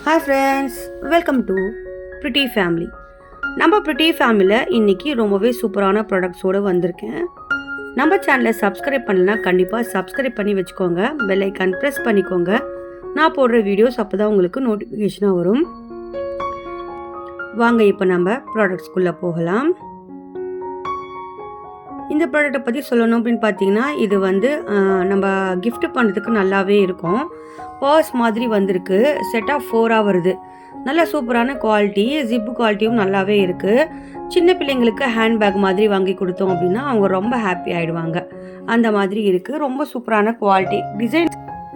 Hi friends, welcome to pretty family. நம்ம pretty ஃபேமிலியில் இன்றைக்கி ரொம்பவே சூப்பரான ப்ராடக்ட்ஸோடு வந்திருக்கேன். நம்ம சேனலை சப்ஸ்கிரைப் பண்ணலன்னா கண்டிப்பாக சப்ஸ்கிரைப் பண்ணி வச்சுக்கோங்க. பெல் ஐக்கான் ப்ரெஸ் பண்ணிக்கோங்க. நான் போடுற வீடியோஸ் அப்போ தான் உங்களுக்கு நோட்டிஃபிகேஷனாக வரும். வாங்க இப்போ நம்ம ப்ராடக்ட்ஸ்குள்ளே போகலாம். இந்த ப்ராடக்ட்டை பற்றி சொல்லணும் அப்படின்னு பார்த்தீங்கன்னா, இது வந்து நம்ம கிஃப்ட் பண்ணுறதுக்கு நல்லாவே இருக்கும். பர்ஸ் மாதிரி வந்திருக்கு. செட் ஆஃப் 4 வருது. நல்ல சூப்பரான குவாலிட்டி, ஜிப்பு குவாலிட்டியும் நல்லாவே இருக்குது. சின்ன பிள்ளைங்களுக்கு ஹேண்ட்பேக் மாதிரி வாங்கி கொடுத்தோம் அப்படின்னா அவங்க ரொம்ப ஹாப்பி ஆகிடுவாங்க. அந்த மாதிரி இருக்குது. ரொம்ப சூப்பரான குவாலிட்டி. டிசைன்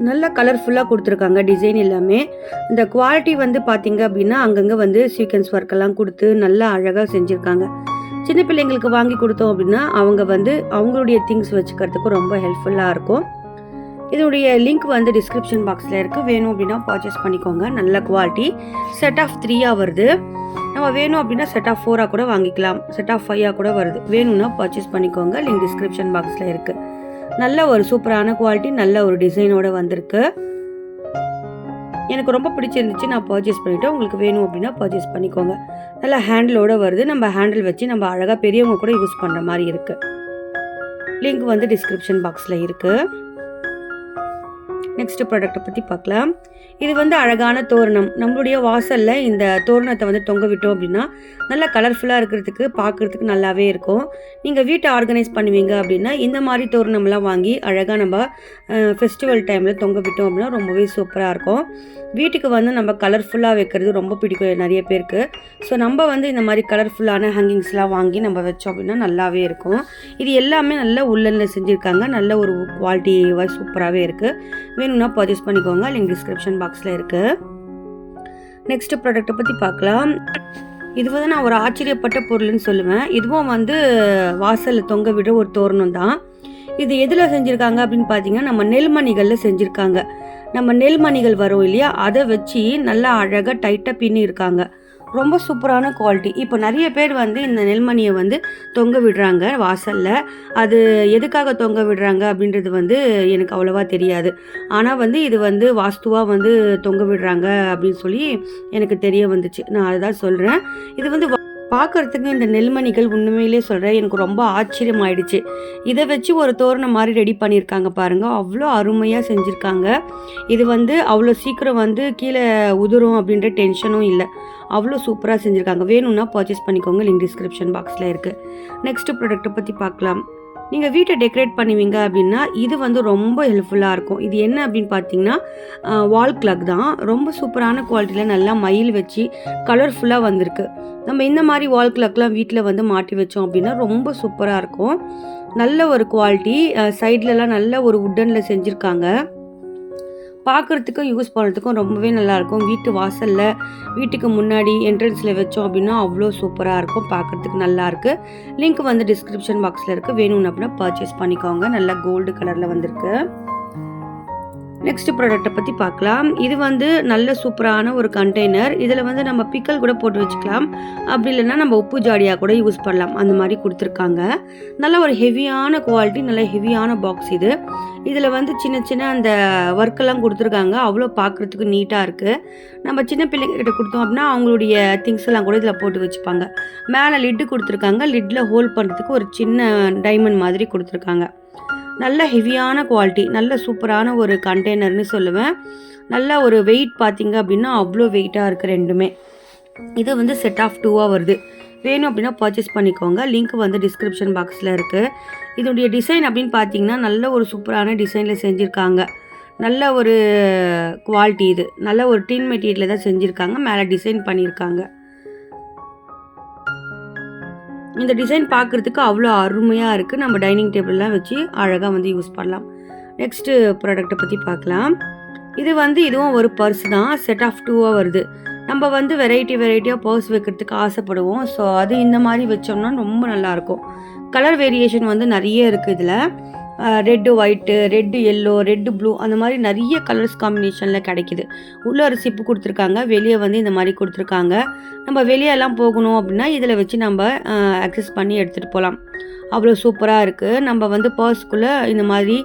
நல்ல கலர்ஃபுல்லாக கொடுத்துருக்காங்க. டிசைன் எல்லாமே இந்த குவாலிட்டி வந்து பார்த்திங்க அப்படின்னா அங்கங்கே வந்து சீக்வென்ஸ் ஒர்க்கெல்லாம் கொடுத்து நல்லா அழகாக செஞ்சுருக்காங்க. சின்ன பிள்ளைங்களுக்கு வாங்கி கொடுத்தோம் அப்படின்னா அவங்க வந்து அவங்களுடைய திங்ஸ் வச்சுக்கிறதுக்கு ரொம்ப ஹெல்ப்ஃபுல்லாக இருக்கும். இதனுடைய லிங்க் வந்து டிஸ்கிரிப்ஷன் பாக்ஸில் இருக்குது. வேணும் அப்படின்னா பர்ச்சேஸ் பண்ணிக்கோங்க. நல்ல குவாலிட்டி. செட் ஆஃப் 3 வருது. நம்ம வேணும் அப்படின்னா செட் ஆஃப் 4 கூட வாங்கிக்கலாம். செட் ஆஃப் 5 கூட வருது. வேணும்னா பர்ச்சேஸ் பண்ணிக்கோங்க. லிங்க் டிஸ்கிரிப்ஷன் பாக்ஸில் இருக்குது. நல்ல ஒரு சூப்பரான குவாலிட்டி, நல்ல ஒரு டிசைனோடு வந்திருக்கு. எனக்கு ரொம்ப பிடிச்சிருந்துச்சு. நான் பர்ச்சேஸ் பண்ணிவிட்டேன். உங்களுக்கு வேணும் அப்படின்னா பர்ச்சேஸ் பண்ணிக்கோங்க. நல்லா ஹேண்டிலோடு வருது. நம்ம ஹேண்டில் வச்சு நம்ம அழகாக பெரியவங்க கூட யூஸ் பண்ணுற மாதிரி இருக்குது. லிங்க் வந்து டிஸ்கிரிப்ஷன் பாக்ஸில் இருக்குது. நெக்ஸ்ட் ப்ராடக்ட்டை பற்றி பார்க்கலாம். இது வந்து அழகான தோரணம். நம்மளுடைய வாசலில் இந்த தோரணத்தை வந்து தொங்க விட்டோம் அப்படின்னா நல்லா கலர்ஃபுல்லாக இருக்கிறதுக்கு பார்க்குறதுக்கு நல்லாவே இருக்கும். நீங்கள் வீட்டை ஆர்கனைஸ் பண்ணுவீங்க அப்படின்னா இந்த மாதிரி தோரணம்லாம் வாங்கி அழகாக நம்ம ஃபெஸ்டிவல் டைமில் தொங்க விட்டோம் அப்படின்னா ரொம்பவே சூப்பராக இருக்கும். வீட்டுக்கு வந்து நம்ம கலர்ஃபுல்லாக வைக்கிறது ரொம்ப பிடிக்கும் நிறைய பேருக்கு. ஸோ நம்ம வந்து இந்த மாதிரி கலர்ஃபுல்லான ஹேங்கிங்ஸ்லாம் வாங்கி நம்ம வச்சோம் அப்படின்னா நல்லாவே இருக்கும். இது எல்லாமே நல்ல உள்ளனில் செஞ்சுருக்காங்க. நல்ல ஒரு குவாலிட்டி சூப்பராகவே இருக்குது. வேணும்னா பர்ச்சேஸ் பண்ணிக்கோங்க. லிங்க் டிஸ்கிரிப்ஷன் பாக்ஸில் இருக்குது. நெக்ஸ்ட் ப்ராடக்ட்டை பற்றி பார்க்கலாம். இது வந்து நான் ஒரு ஆச்சரியப்பட்ட பொருள்னு சொல்லுவேன். இதுவும் வந்து வாசலில் தொங்க விட ஒரு தோரணம் தான். இது எதில் செஞ்சுருக்காங்க அப்படின்னு பார்த்தீங்கன்னா நம்ம நெல்மணிகளில் செஞ்சுருக்காங்க. நம்ம நெல்மணிகள் வரும் இல்லையா, அதை வச்சு நல்லா அழகாக டைட்டாக பின்னிருக்காங்க. ரொம்ப சூப்பரான குவாலிட்டி. இப்போ நிறைய பேர் வந்து இந்த நெல்மணியை வந்து தொங்க விடுறாங்க வாசலில். அது எதுக்காக தொங்க விடுறாங்க அப்படின்றது வந்து எனக்கு அவ்வளோவா தெரியாது. ஆனால் வந்து இது வந்து வாஸ்துவாக வந்து தொங்க விடுறாங்க அப்படின்னு சொல்லி எனக்கு தெரிய வந்துச்சு. நான் அதுதான் சொல்கிறேன். இது வந்து பார்க்குறதுக்கு இந்த நெல்மணிகள் உண்மையிலே சொல்கிறேன் எனக்கு ரொம்ப ஆச்சரியம் ஆயிடுச்சு. இதை வச்சு ஒரு தோரணம் மாதிரி ரெடி பண்ணியிருக்காங்க பாருங்கள். அவ்வளோ அருமையாக செஞ்சுருக்காங்க. இது வந்து அவ்வளோ சீக்கிரம் வந்து கீழே உதிரும் அப்படின்ற டென்ஷனும் இல்லை. அவ்வளோ சூப்பராக செஞ்சுருக்காங்க. வேணும்னா பர்ச்சேஸ் பண்ணிக்கோங்க. லிங்க் டிஸ்கிரிப்ஷன் பாக்ஸில் இருக்குது. நெக்ஸ்ட் ப்ராடக்ட்டை பற்றி பார்க்கலாம். நீங்கள் வீட்டை டெக்கரேட் பண்ணுவீங்க அப்படின்னா இது வந்து ரொம்ப ஹெல்ப்ஃபுல்லாக இருக்கும். இது என்ன அப்படின்னு பார்த்தீங்கன்னா வால் கிளாக் தான். ரொம்ப சூப்பரான குவாலிட்டியில் நல்லா மயில் வச்சு கலர்ஃபுல்லாக வந்திருக்கு. நம்ம இந்த மாதிரி வால் கிளாக்லாம் வீட்டில் வந்து மாட்டி வச்சோம் அப்படின்னா ரொம்ப சூப்பராக இருக்கும். நல்ல ஒரு குவாலிட்டி. சைட்லலாம் நல்ல ஒரு உட்டனில் செஞ்சுருக்காங்க. பார்க்குறதுக்கும் யூஸ் பண்ணுறதுக்கும் ரொம்பவே நல்லாயிருக்கும். வீட்டு வாசலில் வீட்டுக்கு முன்னாடி என்ட்ரன்ஸில் வச்சோம் அப்படின்னா அவ்வளோ சூப்பராக இருக்கும். பார்க்குறதுக்கு நல்லாயிருக்கு. லிங்க் வந்து டிஸ்கிரிப்ஷன் பாக்ஸில் இருக்குது. வேணும்னு அப்படின்னா பர்ச்சேஸ் பண்ணிக்கோங்க. நல்லா கோல்டு கலரில் வந்திருக்கு. நெக்ஸ்ட் ப்ராடக்ட்டை பற்றி பார்க்கலாம். இது வந்து நல்ல சூப்பரான ஒரு கண்டெய்னர். இதில் வந்து நம்ம பிக்கல் கூட போட்டு வச்சுக்கலாம். அப்படி இல்லைன்னா நம்ம உப்பு ஜாடியாக கூட யூஸ் பண்ணலாம். அந்த மாதிரி கொடுத்துருக்காங்க. நல்ல ஒரு ஹெவியான குவாலிட்டி, நல்ல ஹெவியான பாக்ஸ் இது. இதில் வந்து சின்ன சின்ன அந்த ஒர்க்கெல்லாம் கொடுத்துருக்காங்க. அவ்வளோ பார்க்குறதுக்கு நீட்டாக இருக்குது. நம்ம சின்ன பிள்ளைங்கிட்ட கொடுத்தோம் அப்படின்னா அவங்களுடைய திங்ஸ் எல்லாம் கூட இதில் போட்டு வச்சுப்பாங்க. மேலே லிட்டு கொடுத்துருக்காங்க. லிட்டில் ஹோல்ட் பண்ணுறதுக்கு ஒரு சின்ன டைமண்ட் மாதிரி கொடுத்துருக்காங்க. நல்ல ஹெவியான குவாலிட்டி, நல்ல சூப்பரான ஒரு கண்டெய்னர்னு சொல்லுவேன். நல்ல ஒரு வெயிட் பார்த்திங்க அப்படின்னா அவ்வளோ வெயிட்டாக இருக்குது ரெண்டுமே. இது வந்து செட் ஆஃப் 2 வருது. வேணும் அப்படின்னா பர்ச்சேஸ் பண்ணிக்கோங்க. லிங்க் வந்து டிஸ்கிரிப்ஷன் பாக்ஸில் இருக்குது. இதனுடைய டிசைன் அப்படின்னு பார்த்தீங்கன்னா நல்ல ஒரு சூப்பரான டிசைனில் செஞ்சுருக்காங்க. நல்ல ஒரு குவாலிட்டி. இது நல்ல ஒரு டின் மெட்டீரியலில் தான் செஞ்சுருக்காங்க. மேலே டிசைன் பண்ணியிருக்காங்க. இந்த டிசைன் பார்க்குறதுக்கு அவ்வளோ அருமையாக இருக்குது. நம்ம டைனிங் டேபிள்லாம் வச்சு அழகாக வந்து யூஸ் பண்ணலாம். நெக்ஸ்ட்டு ப்ராடக்ட்டை பற்றி பார்க்கலாம். இது வந்து இதுவும் ஒரு பர்ஸ் தான். செட் ஆஃப் 2 வருது. நம்ம வந்து வெரைட்டியாக பர்ஸ் வைக்கிறதுக்கு ஆசைப்படுவோம். ஸோ அது இந்த மாதிரி வச்சோம்னா ரொம்ப நல்லாயிருக்கும். கலர் வேரியேஷன் வந்து நிறைய இருக்குது இதில். Red white, red yellow, red blue, அந்த மாதிரி நிறைய கலர்ஸ் காம்பினேஷனில் கிடைக்கிது. உள்ளே ஒரு சிப்பு கொடுத்துருக்காங்க. வெளியே வந்து இந்த மாதிரி கொடுத்துருக்காங்க. நம்ம வெளியெல்லாம் போகணும் அப்படின்னா இதில் வச்சு நம்ம அக்சஸ் பண்ணி எடுத்துகிட்டு போகலாம். அவ்வளோ சூப்பராக இருக்குது. நம்ம வந்து பர்ஸ்க்குள்ளே இந்த மாதிரி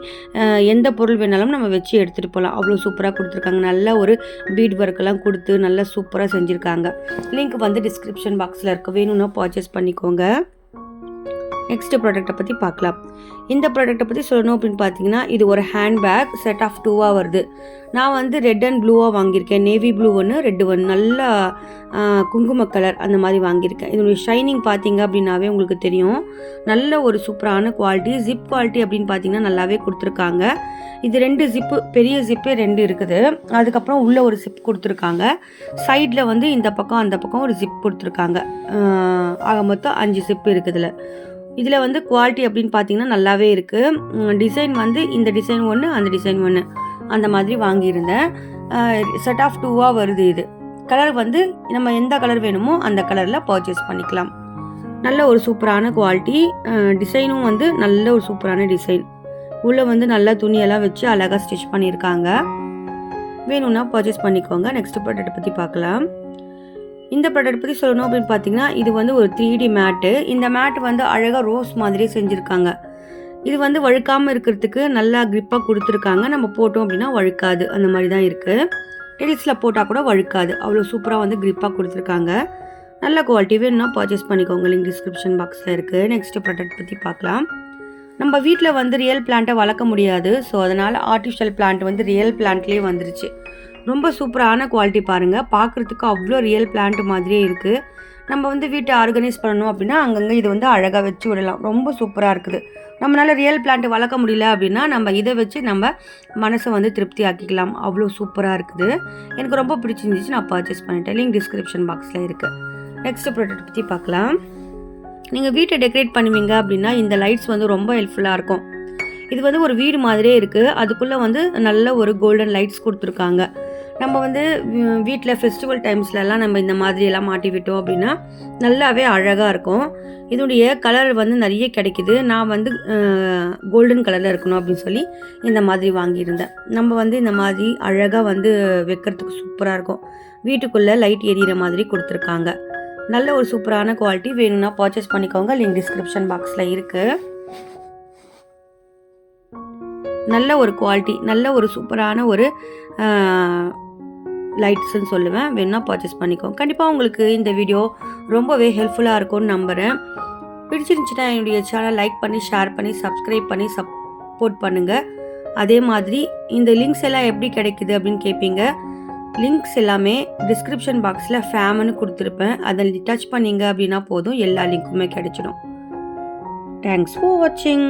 எந்த பொருள் வேணாலும் நம்ம வச்சு எடுத்துகிட்டு போகலாம். அவ்வளோ சூப்பராக கொடுத்துருக்காங்க. நல்ல ஒரு பீட் ஒர்க்கெல்லாம் கொடுத்து நல்லா சூப்பராக செஞ்சுருக்காங்க. லிங்க் வந்து டிஸ்கிரிப்ஷன் பாக்ஸில் இருக்குது, வேணும்னா பர்ச்சேஸ் பண்ணிக்கோங்க. நெக்ஸ்ட் ப்ராடக்ட்டை பற்றி பார்க்கலாம். இந்த ப்ராடக்ட்டை பற்றி சொல்லணும் அப்படின்னு பார்த்தீங்கன்னா, இது ஒரு ஹேண்ட்பேக் செட் ஆஃப் 2 வருது. நான் வந்து ரெட் அண்ட் ப்ளூவாக வாங்கியிருக்கேன். நேவி ப்ளூ ஒன்று, ரெட் ஒன்று, நல்லா குங்கும கலர் அந்த மாதிரி வாங்கியிருக்கேன். இதனுடைய ஷைனிங் பார்த்தீங்க அப்படின்னாவே உங்களுக்கு தெரியும். நல்ல ஒரு சூப்பரான குவாலிட்டி. ஜிப் குவாலிட்டி அப்படின்னு பார்த்தீங்கன்னா நல்லாவே கொடுத்துருக்காங்க. இது 2 ஜிப்பு, பெரிய ஜிப்பே 2 இருக்குது. அதுக்கப்புறம் உள்ளே ஒரு ஜிப் கொடுத்துருக்காங்க. சைடில் வந்து இந்த பக்கம் அந்த பக்கம் ஒரு ஜிப் கொடுத்துருக்காங்க. ஆக மொத்தம் 5 ஜிப்பு இருக்குதுல. இதில் வந்து குவாலிட்டி அப்படின்னு பார்த்தீங்கன்னா நல்லாவே இருக்குது. டிசைன் வந்து இந்த டிசைன் ஒன்று, அந்த டிசைன் ஒன்று, அந்த மாதிரி வாங்கியிருந்தேன். செட் ஆஃப் 2 வருது. இது கலர் வந்து நம்ம எந்த கலர் வேணுமோ அந்த கலரில் பர்ச்சேஸ் பண்ணிக்கலாம். நல்ல ஒரு சூப்பரான குவாலிட்டி. டிசைனும் வந்து நல்ல ஒரு சூப்பரான டிசைன். உள்ளே வந்து நல்லா துணியெல்லாம் வச்சு அழகாக ஸ்டிச் பண்ணியிருக்காங்க. வேணும்னா பர்ச்சேஸ் பண்ணிக்கோங்க. நெக்ஸ்ட் ப்ராடக்ட் பற்றி பார்க்கலாம். இந்த ப்ராடக்ட் பற்றி சொல்லணும் அப்படின்னு பார்த்தீங்கன்னா, இது வந்து ஒரு 3D மேட்டு. இந்த மேட்டு வந்து அழகாக ரோஸ் மாதிரியே செஞ்சுருக்காங்க. இது வந்து வழுக்காமல் இருக்கிறதுக்கு நல்லா க்ரிப்பாக கொடுத்துருக்காங்க. நம்ம போட்டோம் அப்படின்னா வழுக்காது, அந்த மாதிரி தான் இருக்குது. டெலிஸில் போட்டால் கூட வழுக்காது, அவ்வளோ சூப்பராக வந்து க்ரிப்பாக கொடுத்துருக்காங்க. நல்ல குவாலிட்டி. வேணும்னா பர்ச்சேஸ் பண்ணிக்கோங்க, லிங்க் டிஸ்கிரிப்ஷன் பாக்ஸில் இருக்குது. நெக்ஸ்ட் ப்ராடக்ட் பற்றி பார்க்கலாம். நம்ம வீட்டில் வந்து ரியல் பிளான்ட்டை வளர்க்க முடியாது. ஸோ அதனால் ஆர்டிஃபிஷியல் பிளான்ட் வந்து ரியல் பிளான்ட்லேயே வந்துருச்சு. ரொம்ப சூப்பரான குவாலிட்டி பாருங்கள். பார்க்குறதுக்கு அவ்வளோ ரியல் பிளான்ட் மாதிரியே இருக்குது. நம்ம வந்து வீட்டை ஆர்கனைஸ் பண்ணணும் அப்படின்னா அங்கங்கே இது வந்து அழகாக வச்சு விடலாம். ரொம்ப சூப்பராக இருக்குது. நம்மளால் ரியல் பிளான்ட் வளர்க்க முடியல அப்படின்னா நம்ம இதை வச்சு நம்ம மனசை வந்து திருப்தி ஆக்கிக்கலாம். அவ்வளோ சூப்பராக இருக்குது. எனக்கு ரொம்ப பிடிச்சிருந்துச்சு, நான் பர்ச்சேஸ் பண்ணிட்டேன். லிங்க் டிஸ்கிரிப்ஷன் பாக்ஸில் இருக்குது. நெக்ஸ்ட் ப்ராடக்ட் பற்றி பார்க்கலாம். நீங்கள் வீட்டை டெக்கரேட் பண்ணுவீங்க அப்படின்னா இந்த லைட்ஸ் வந்து ரொம்ப ஹெல்ப்ஃபுல்லாக இருக்கும். இது வந்து ஒரு வீடு மாதிரியே இருக்குது. அதுக்குள்ளே வந்து நல்ல ஒரு கோல்டன் லைட்ஸ் கொடுத்துருக்காங்க. நம்ம வந்து வீட்டில் ஃபெஸ்டிவல் டைம்ஸ்லலாம் நம்ம இந்த மாதிரியெல்லாம் மாட்டி விட்டோம் அப்படின்னா நல்லாவே அழகாக இருக்கும். இதனுடைய கலர் வந்து நிறைய கிடைக்கிது. நான் வந்து கோல்டன் கலரில் இருக்கணும் அப்படின்னு சொல்லி இந்த மாதிரி வாங்கியிருந்தேன். நம்ம வந்து இந்த மாதிரி அழகாக வந்து வைக்கிறதுக்கு சூப்பராக இருக்கும். வீட்டுக்குள்ளே லைட் எரியிற மாதிரி கொடுத்துருக்காங்க. நல்ல ஒரு சூப்பரான குவாலிட்டி. வேணும்னா பர்ச்சேஸ் பண்ணிக்கோங்க, லிங்க் டிஸ்கிரிப்ஷன் பாக்ஸில் இருக்குது. நல்ல ஒரு குவாலிட்டி, நல்ல ஒரு சூப்பரான ஒரு லைட்ஸ்ன்னு சொல்லுவேன். வேணும்னா பர்ச்சேஸ் பண்ணிக்கோங்க. கண்டிப்பாக உங்களுக்கு இந்த வீடியோ ரொம்பவே ஹெல்ப்ஃபுல்லாக இருக்கும்னு நம்புகிறேன். பிடிச்சிருந்துச்சுன்னா என்னுடைய சேனல் லைக் பண்ணி, ஷேர் பண்ணி, சப்ஸ்கிரைப் பண்ணி சப்போர்ட் பண்ணுங்கள். அதே மாதிரி இந்த லிங்க்ஸ் எல்லாம் எப்படி கிடைக்குது அப்படின்னு கேட்பீங்க. லிங்க்ஸ் எல்லாமே டிஸ்கிரிப்ஷன் பாக்ஸில் ஃபேம்னு கொடுத்துருப்பேன். அதில் டச் பண்ணிங்க அப்படின்னா போதும், எல்லா லிங்க்குமே கிடைச்சிடும். தேங்க்ஸ் ஃபார் வாட்சிங்.